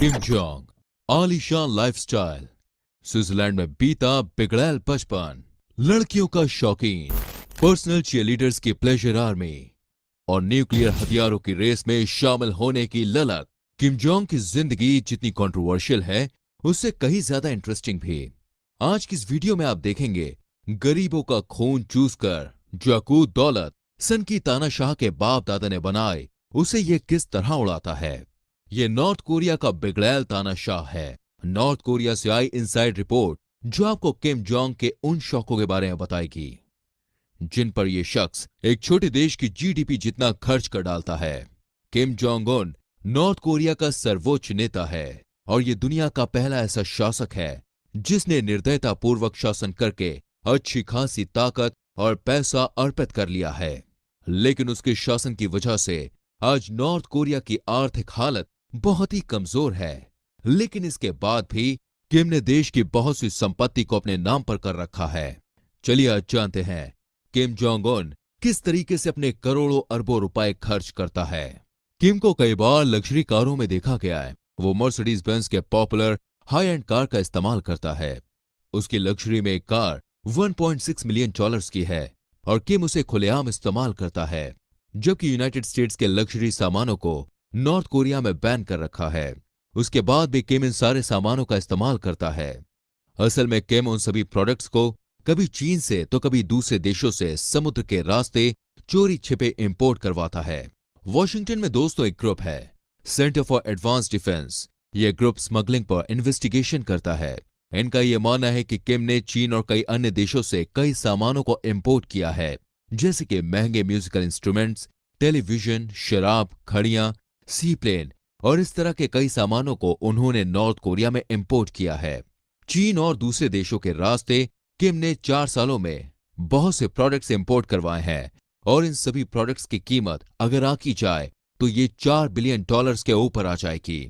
Kim Jong आलीशान lifestyle, Switzerland में बीता बिगड़ैल बचपन, लड़कियों का शौकीन, पर्सनल चीयरलीडर्स की प्लेजर आर्मी और न्यूक्लियर हथियारों की रेस में शामिल होने की ललक। किम जोंग की जिंदगी जितनी कंट्रोवर्शियल है, उससे कहीं ज्यादा इंटरेस्टिंग भी। आज की इस वीडियो में आप देखेंगे गरीबों का खून चूसकर जाकू दौलत सन की तानाशाह के बाप दादा ने बनाए, उसे ये किस तरह उड़ाता है। ये नॉर्थ कोरिया का बिगड़ैल तानाशाह है। नॉर्थ कोरिया से आई इनसाइड रिपोर्ट जो आपको किम जोंग के उन शौकों के बारे में बताएगी जिन पर यह शख्स एक छोटे देश की जीडीपी जितना खर्च कर डालता है। Kim Jong Un north Korea का सर्वोच्च नेता है और यह दुनिया का पहला ऐसा शासक है जिसने निर्दयतापूर्वक शासन करके अच्छी खासी ताकत और पैसा अर्पित कर लिया है। लेकिन उसके शासन की वजह से आज नॉर्थ कोरिया की आर्थिक हालत बहुत ही कमजोर है। लेकिन इसके बाद भी किम ने देश की बहुत सी संपत्ति को अपने नाम पर कर रखा है। चलिए आज जानते हैं किम जोंग उन किस तरीके से अपने करोड़ों अरबों रुपए खर्च करता है। किम को कई बार लग्जरी कारों में देखा गया है। वो मर्सिडीज बेंज के पॉपुलर हाई एंड कार का इस्तेमाल करता है। उसकी लग्जरी में एक कार 1.6 मिलियन डॉलर्स की है और किम उसे खुलेआम इस्तेमाल करता है, जबकि यूनाइटेड स्टेट्स के लग्जरी सामानों को नॉर्थ कोरिया में बैन कर रखा है। उसके बाद भी किम इन सारे सामानों का इस्तेमाल करता है। असल में किम उन सभी प्रोडक्ट्स को कभी चीन से तो कभी दूसरे देशों से समुद्र के रास्ते चोरी छिपे इंपोर्ट करवाता है। वॉशिंगटन में दोस्तों एक ग्रुप है, सेंटर फॉर एडवांस डिफेंस। यह ग्रुप स्मगलिंग पर इन्वेस्टिगेशन करता है। इनका यह मानना है कि किम ने चीन और कई अन्य देशों से कई सामानों को इंपोर्ट किया है, जैसे कि महंगे म्यूजिकल इंस्ट्रूमेंट्स, टेलीविजन, शराब, घड़ियां, सी प्लेन और इस तरह के कई सामानों को उन्होंने नॉर्थ कोरिया में इंपोर्ट किया है। चीन और दूसरे देशों के रास्ते किम ने 4 सालों में बहुत से प्रोडक्ट्स इंपोर्ट करवाए हैं और इन सभी प्रोडक्ट्स की कीमत अगर आंकी जाए तो ये 4 बिलियन डॉलर्स के ऊपर आ जाएगी।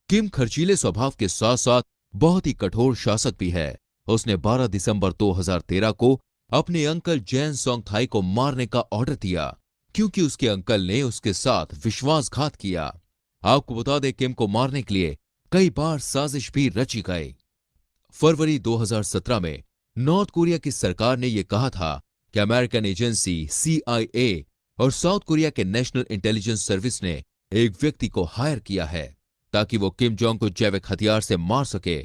किम खर्चीले स्वभाव के साथ साथ बहुत ही कठोर शासक भी है। उसने 12 दिसंबर 2013 को अपने अंकल जैन सोंग थाई को मारने का ऑर्डर दिया क्योंकि उसके अंकल ने उसके साथ विश्वासघात किया। आपको बता दें, किम को मारने के लिए कई बार साजिश भी रची गई। फरवरी 2017 में नॉर्थ कोरिया की सरकार ने यह कहा था कि अमेरिकन एजेंसी CIA और साउथ कोरिया के नेशनल इंटेलिजेंस सर्विस ने एक व्यक्ति को हायर किया है ताकि वो किम जोंग को जैविक हथियार से मार सके।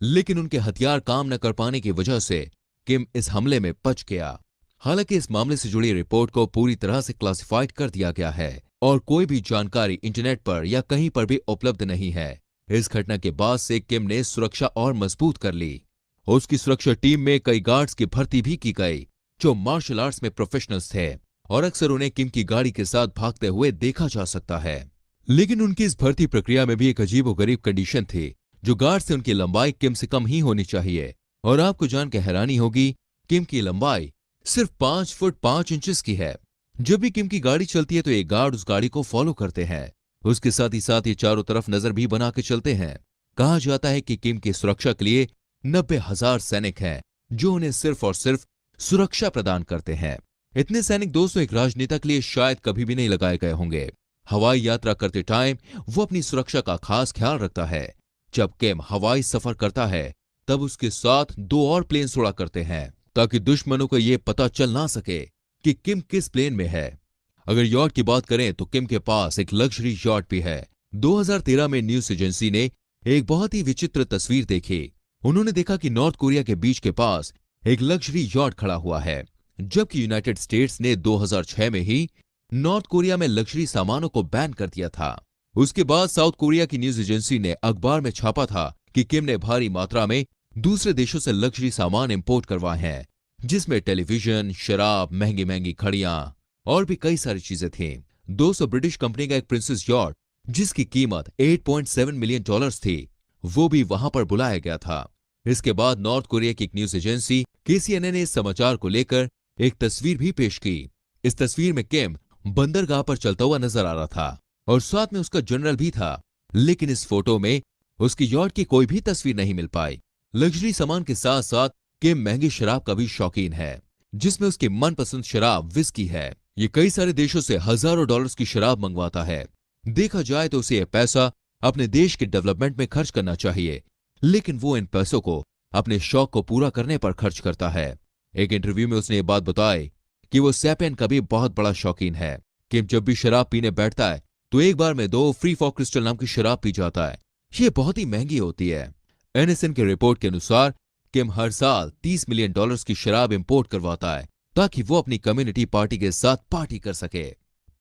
लेकिन उनके हथियार काम न कर पाने की वजह से किम इस हमले में बच गया। हालांकि इस मामले से जुड़ी रिपोर्ट को पूरी तरह से क्लासिफाइड कर दिया गया है और कोई भी जानकारी इंटरनेट पर या कहीं पर भी उपलब्ध नहीं है। इस घटना के बाद से किम ने सुरक्षा और मजबूत कर ली। उसकी सुरक्षा टीम में कई गार्ड्स की भर्ती भी की गई जो मार्शल आर्ट्स में प्रोफेशनल्स थे और अक्सर उन्हें किम की गाड़ी के साथ भागते हुए देखा जा सकता है। लेकिन उनकी इस भर्ती प्रक्रिया में भी एक अजीबोगरीब कंडीशन थी। जो गार्ड से उनकी लंबाई किम से कम ही होनी चाहिए। और आपको जान के हैरानी होगी, किम की लंबाई सिर्फ 5 फुट 5 इंचेस की है। जब भी किम की गाड़ी चलती है तो ये गार्ड उस गाड़ी को फॉलो करते हैं। उसके साथ ही ये चारों तरफ नजर भी बना के चलते हैं। कहा जाता है कि किम की सुरक्षा के लिए 90,000 सैनिक हैं जो उन्हें सिर्फ और सिर्फ सुरक्षा प्रदान करते हैं। इतने सैनिक दोस्तों एक राजनेता के लिए शायद कभी भी नहीं लगाए गए होंगे। हवाई यात्रा करते टाइम वो अपनी सुरक्षा का खास ख्याल रखता है। जब किम हवाई सफर करता है तब उसके साथ 2 और प्लेन उड़ा करते हैं ताकि दुश्मनों को यह पता चल ना सके कि किम किस प्लेन में है। अगर यॉट की बात करें तो किम के पास एक लग्जरी यॉट भी है। 2013 में न्यूज एजेंसी ने एक बहुत ही विचित्र तस्वीर देखी। उन्होंने देखा कि नॉर्थ कोरिया के बीच के पास एक लग्जरी यॉट खड़ा हुआ है, जबकि यूनाइटेड स्टेट्स ने 2006 में ही नॉर्थ कोरिया में लग्जरी सामानों को बैन कर दिया था। उसके बाद साउथ कोरिया की न्यूज एजेंसी ने अखबार में छापा था कि किम ने भारी मात्रा में दूसरे देशों से लग्जरी सामान इंपोर्ट करवाए हैं, जिसमें टेलीविजन, शराब, महंगी महंगी घड़ियां और भी कई सारी चीजें थीं। 200 ब्रिटिश कंपनी का एक प्रिंसेस यॉट जिसकी कीमत 8.7 मिलियन डॉलर्स थी, वो भी वहां पर बुलाया गया था। इसके बाद नॉर्थ कोरिया की एक न्यूज एजेंसी KCNA ने इस समाचार को लेकर एक तस्वीर भी पेश की। इस तस्वीर में किम बंदरगाह पर चलता हुआ नजर आ रहा था और साथ में उसका जनरल भी था। लेकिन इस फोटो में उसकी यॉट की कोई भी तस्वीर नहीं मिल पाई। लग्जरी सामान के साथ साथ किम महंगी शराब का भी शौकीन है, जिसमें उसकी मनपसंद शराब विस्की है। ये कई सारे देशों से हजारों डॉलर्स की शराब मंगवाता है। देखा जाए तो उसे यह पैसा अपने देश के डेवलपमेंट में खर्च करना चाहिए, लेकिन वो इन पैसों को अपने शौक को पूरा करने पर खर्च करता है। एक इंटरव्यू में उसने ये बात बताई कि वो सैपियन का भी बहुत बड़ा शौकीन है। किम जब भी शराब पीने बैठता है तो एक बार में 2 फ्री फॉर क्रिस्टल नाम की शराब पी जाता है। ये बहुत ही महंगी होती है। एनएसएन की रिपोर्ट के अनुसार किम हर साल $30 मिलियन की शराब इंपोर्ट करवाता है ताकि वो अपनी कम्युनिटी पार्टी के साथ पार्टी कर सके।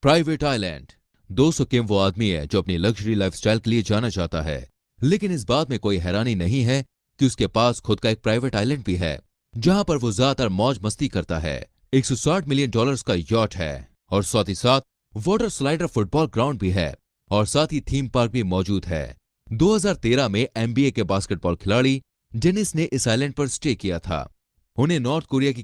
Private island. दोस्तों, किम वो आदमी है जो अपनी लग्जरी लाइफस्टाइल के लिए जाना चाहता है, लेकिन इस बात में कोई हैरानी नहीं है कि उसके पास खुद का एक प्राइवेट आइलैंड भी है जहां पर वो ज्यादातर मौज मस्ती करता है। $160 मिलियन का यॉट है और साथ ही साथ वाटर स्लाइडर फुटबॉल ग्राउंड भी है और साथ ही थीम पार्क भी मौजूद है। 2013 में NBA के बास्केटबॉल खिलाड़ी जेनिस ने इस आइलैंड पर स्टे किया था। उन्हें नॉर्थ कोरिया की